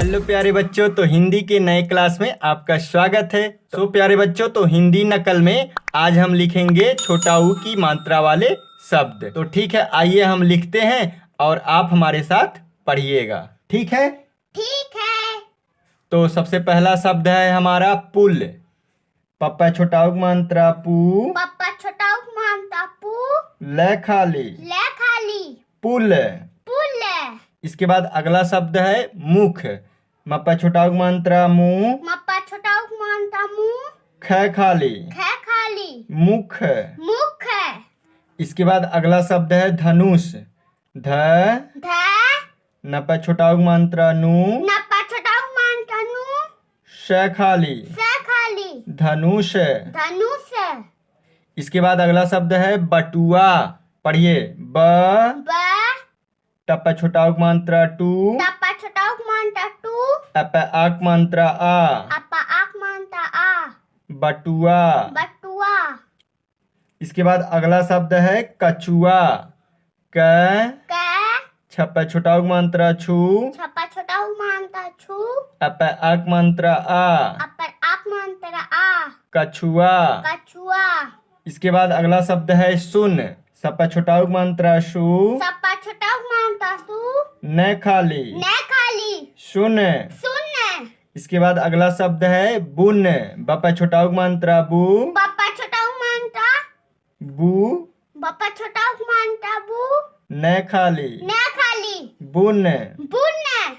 Hello प्यारे बच्चों, तो हिंदी के नए क्लास में आपका स्वागत है। तो प्यारे बच्चों, तो हिंदी नकल में आज हम लिखेंगे छोटा ऊ की मात्रा वाले शब्द। तो ठीक है, आइए हम लिखते हैं और आप हमारे साथ पढ़िएगा। ठीक है? ठीक है। तो सबसे पहला शब्द है हमारा पुल। पप्पा छोटा ऊ मात्रा पू, पप्पा छोटा मानता पू, ले खाली ले खाली पुल। पुल। इसके बाद अगला शब्द है मुख। मप्पा छोटा ऊ मात्रा मुंह, मप्पा छोटा मानता मुंह, ख खाली खे खाली मुख। मुख। इसके बाद अगला शब्द है धनुष। ध ध नप्पा छोटा ऊ मात्रा नु, नप्पा छोटा मानता नु, श खाली से खाली धनुष। धनुष। इसके बाद अगला शब्द है बटुआ। पढ़िए ब ब टप्पा छोटा ऊ मात्रा टू, टप्पा छोटा मानता टू, अप आक मात्रा आ अपा आक मानता आ, बटुआ। बटुआ। इसके बाद अगला शब्द है कछुआ। क क छप्पा छोटा ऊ मात्रा छू, छप्पा छोटा मानता छु, अप आक मात्रा आ अपर आक मानता आ, कछुआ। कछुआ। इसके बाद अगला शब्द है सुन। सप्पा छोटा ऊ मात्रा शू, सप्पा छोटा मानता सु, न खाली ने खाली सुन। सुन। इसके बाद अगला शब्द है बुन। बप्पा छोटा ऊ मात्रा बू, बप्पा छोटा मानता बू बप्पा छोटा मानता बु, न खाली ने खाली बुन। बुन।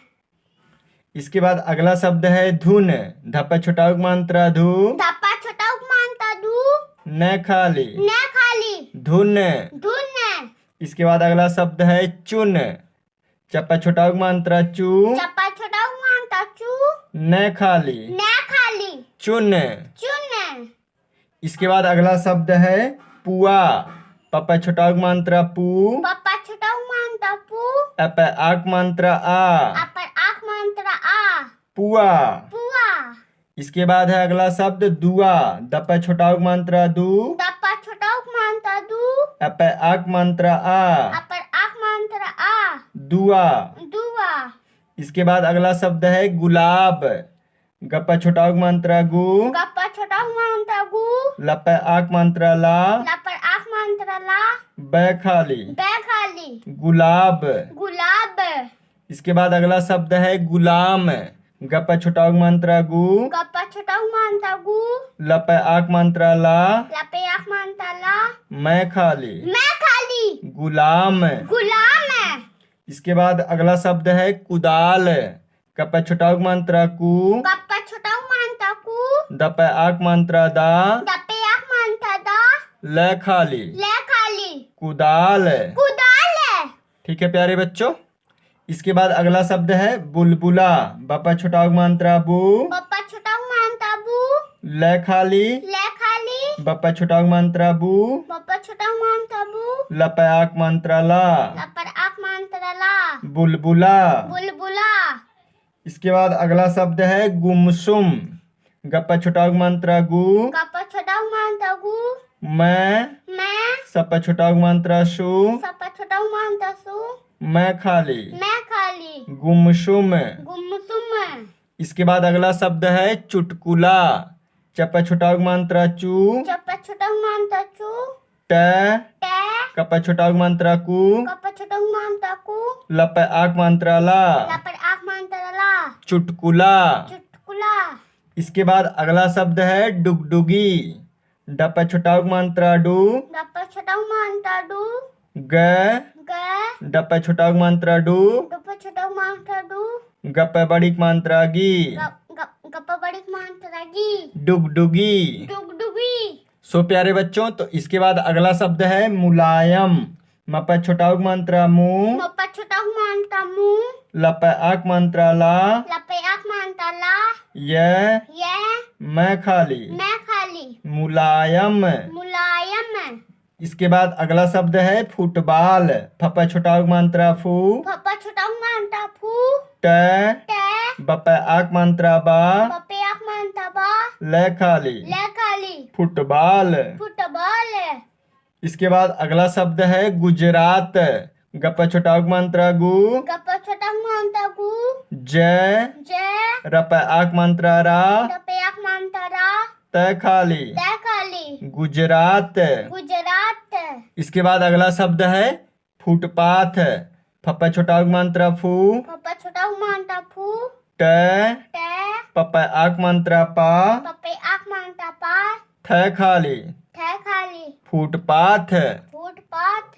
इसके बाद अगला शब्द है धुन। धप्पा छोटा ऊ मात्रा धू, धप्पा छोटा मानता दु, न खाली ने खाली धुन। धुन। इसके बाद अगला शब्द है चुन। चप्पा छोटा ऊ मात्रा चू, चप्पा छोटा मानता चु, न खाली ने खाली चुन। चुन। इसके बाद अगला शब्द है पुआ। पप्पा छोटा ऊ मात्रा पू, पप्पा छोटा मानता पु, अप आक मात्रा आ अपर आक मानता आ, पुआ। पुआ। इसके बाद है अगला शब्द दुआ। दप्पा छोटा ऊ मात्रा दू, दप्पा छोटा मानता दु, अप आक मात्रा आ अपर आक मानता आ, दुआ। दुआ। इसके बाद अगला शब्द है गुलाब। गप्पा छोटा ऊ मात्रा गु, गप्पा छोटा मानता गु, लप आक मात्रा ला लपर आक मानता ला, ब खाली बे खाली गुलाब। गुलाब। इसके बाद अगला शब्द है गुलाम। गप्पा छोटा ऊ मात्रा गु, गप्पा छोटा मानता गु, लप आक मात्रा ला लपे आक मानता ला, मैं खाली मैं खाली गुलाम। गुलाम। इसके बाद अगला शब्द है कुदाल। कप्पा छोटा ऊ मात्रा कु, गप्पा छोटा मानता कु, दप आक मात्रा दा दपे आक मानता दा, ल खाली ले खाली कुदाल। कुदाल। ठीक है प्यारे बच्चों। इसके बाद अगला शब्द है बुलबुला। बप्पा छोटा ऊ मात्रा बू, बप्पा छोटा मानता बु, ल खाली ले खाली बप्पा छोटा ऊ मात्रा बू, बप्पा छोटा मानता बु, लप आक मात्रा ला लपर आक मानता ला, बुलबुला। बुलबुला। इसके बाद अगला शब्द है गुमसुम। गप्पा छोटा ऊ मात्रा गु, गप्पा छोटा मानता गु, मैं सप्पा छोटा ऊ मात्रा शू, सप्पा छोटा मानता सु, मैं खाली मैं खाली गुमसुम। गुमसुम। इसके बाद अगला शब्द है चुटकुला। चप्पा छोटा ऊ मात्रा चू, चप्पा छोटा मानता चु, ट टे कप्पा छोटा ऊ मात्रा कु, कप्पा छोटा मानता कु, लप आक मात्रा ला लपर आक मानता ला, चुटकुला। चुटकुला। इसके बाद अगला शब्द है डुगडुगी। डप्पा छोटा ऊ मात्रा डू, गप्पा छोटा मानता डू, ग ग डप्पा छोटा ऊ मात्रा डू, गप्पा छोटा मानता डू, गप्पा बड़ी मात्रा गी गप्पा बड़ी मानता गी, डुगडुगी। डुगडुगी। सो प्यारे बच्चों, तो इसके बाद अगला शब्द है मुलायम। मप्पा छोटा ऊ मात्रा मुंह, मप्पा छोटा मानता मुंह, लप आक मात्रा ला लपे आक मानता ला, ये मैं खाली मैं खाली मुलायम। मुलायम। इसके बाद अगला शब्द है फुटबॉल। फप्पा छोटा ऊ मात्रा फू, पप्पा छोटा मानता फू, ट टे बप्पा आक मात्रा बा पप्पे आक मानता बा, ले खाली ले खाली फुटबॉल। फुटबॉल। इसके बाद अगला शब्द है गुजरात। गप्पा छोटा ऊ मात्रा गु, गप्पा छोटा मानता कु जय जय रप आक मंत्रा रा टपे आख मानता रा तय खाली तय खाली गुजरात। गुजरात इसके बाद अगला शब्द है फुटपाथ। फप्पा छोटा उग मंत्रा फू पप्पा छोटा मानता फू ट टे पप्पा आक मंत्रा पा पप्पे आख मानता पा थ खाली थे खाली फुटपाथ। फुटपाथ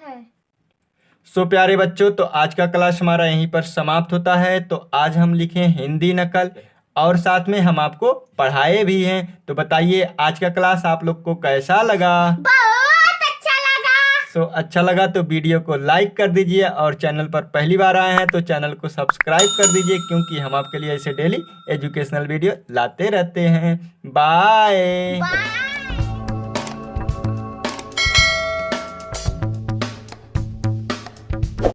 सो प्यारे बच्चों, तो आज का क्लास हमारा यहीं पर समाप्त होता है। तो आज हम लिखे हिंदी नकल और साथ में हम आपको पढ़ाए भी हैं। तो बताइए आज का क्लास आप लोग को कैसा लगा? बहुत अच्छा लगा। सो अच्छा लगा तो वीडियो को लाइक कर दीजिए और चैनल पर पहली बार आए हैं तो चैनल को सब्सक्राइब कर दीजिए, क्योंकि हम आपके लिए ऐसे डेली एजुकेशनल वीडियो लाते रहते हैं। बाय। बाय।